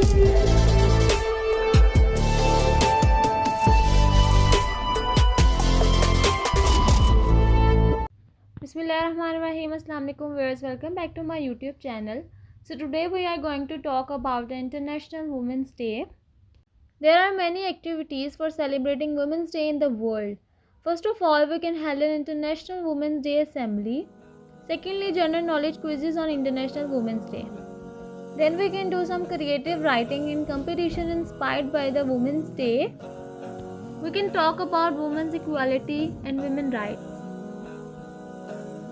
Bismillahirrahmanirrahim. Assalamu alaikum viewers. Welcome back to my YouTube channel. So today we are going to talk about the International Women's Day. There are many activities for celebrating Women's Day in the world. First of all, we can hold an International Women's Day Assembly. Secondly, general knowledge quizzes on International Women's Day. Then we can do some creative writing in competition inspired by the Women's Day. We can talk about women's equality and women's rights.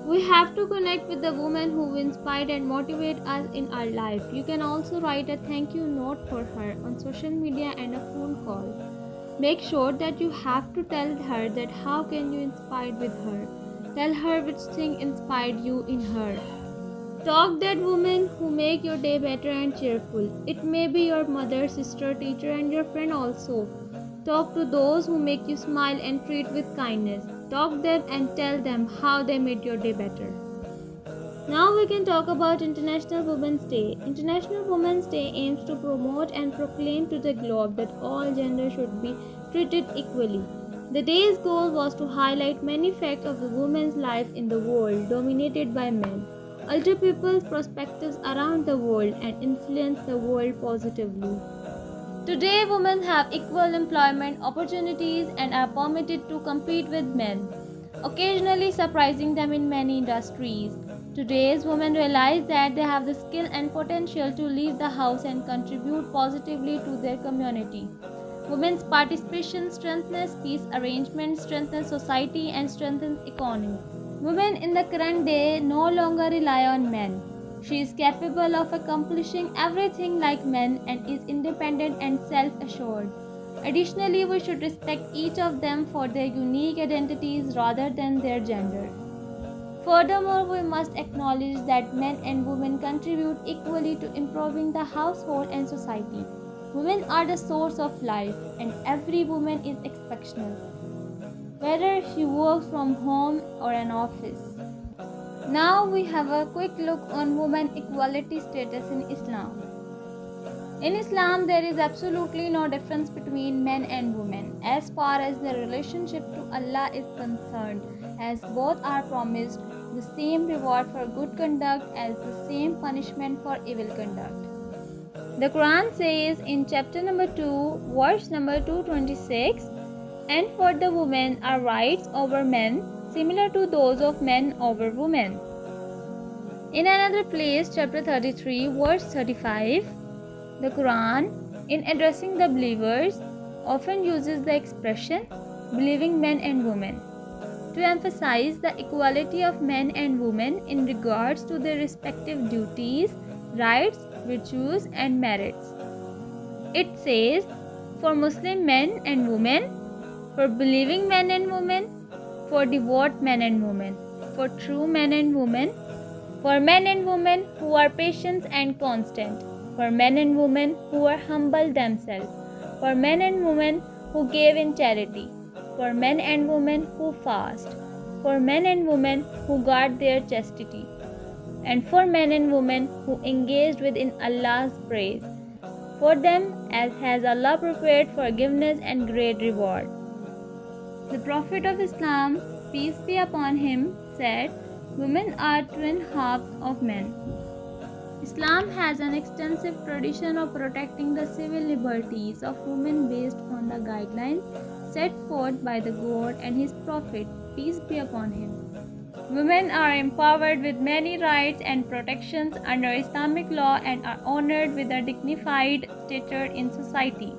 We have to connect with the women who inspire and motivate us in our life. You can also write a thank you note for her on social media and a phone call. Make sure that you have to tell her that how can you inspire with her. Tell her which thing inspired you in her. Talk that women who make your day better and cheerful. It may be your mother, sister, teacher and your friend also. Talk to those who make you smile and treat with kindness. Talk them and tell them how they made your day better. Now we can talk about International Women's Day. International Women's Day aims to promote and proclaim to the globe that all genders should be treated equally. The day's goal was to highlight many facts of the women's life in the world dominated by men, alter people's perspectives around the world and influence the world positively. Today, women have equal employment opportunities and are permitted to compete with men, occasionally surprising them in many industries. Today's women realize that they have the skill and potential to leave the house and contribute positively to their community. Women's participation strengthens peace arrangements, strengthens society, and strengthens economy. Women in the current day no longer rely on men. She is capable of accomplishing everything like men and is independent and self-assured. Additionally, we should respect each of them for their unique identities rather than their gender. Furthermore, we must acknowledge that men and women contribute equally to improving the household and society. Women are the source of life, and every woman is exceptional, whether she works from home or an office. Now we have a quick look on women equality status in Islam. In Islam, there is absolutely no difference between men and women as far as their relationship to Allah is concerned, as both are promised the same reward for good conduct as the same punishment for evil conduct. The Quran says in chapter number 2, verse number 226, "And for the women are rights over men, similar to those of men over women." In another place, chapter 33, verse 35, the Quran, in addressing the believers, often uses the expression believing men and women to emphasize the equality of men and women in regards to their respective duties, rights, virtues, and merits. It says, for Muslim men and women, for believing men and women, for devout men and women, for true men and women, for men and women who are patient and constant, for men and women who are humble themselves, for men and women who give in charity, for men and women who fast, for men and women who guard their chastity, and for men and women who engaged within Allah's praise. For them as has Allah prepared forgiveness and great reward. The Prophet of Islam, peace be upon him, said, "Women are twin halves of men." Islam has an extensive tradition of protecting the civil liberties of women based on the guidelines set forth by the God and His Prophet, peace be upon him. Women are empowered with many rights and protections under Islamic law and are honored with a dignified stature in society.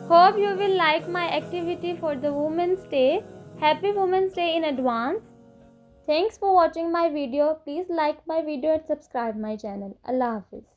Hope you will like my activity for the Women's Day. Happy Women's Day in advance. Thanks for watching my video. Please like my video and subscribe my channel. Allah Hafiz.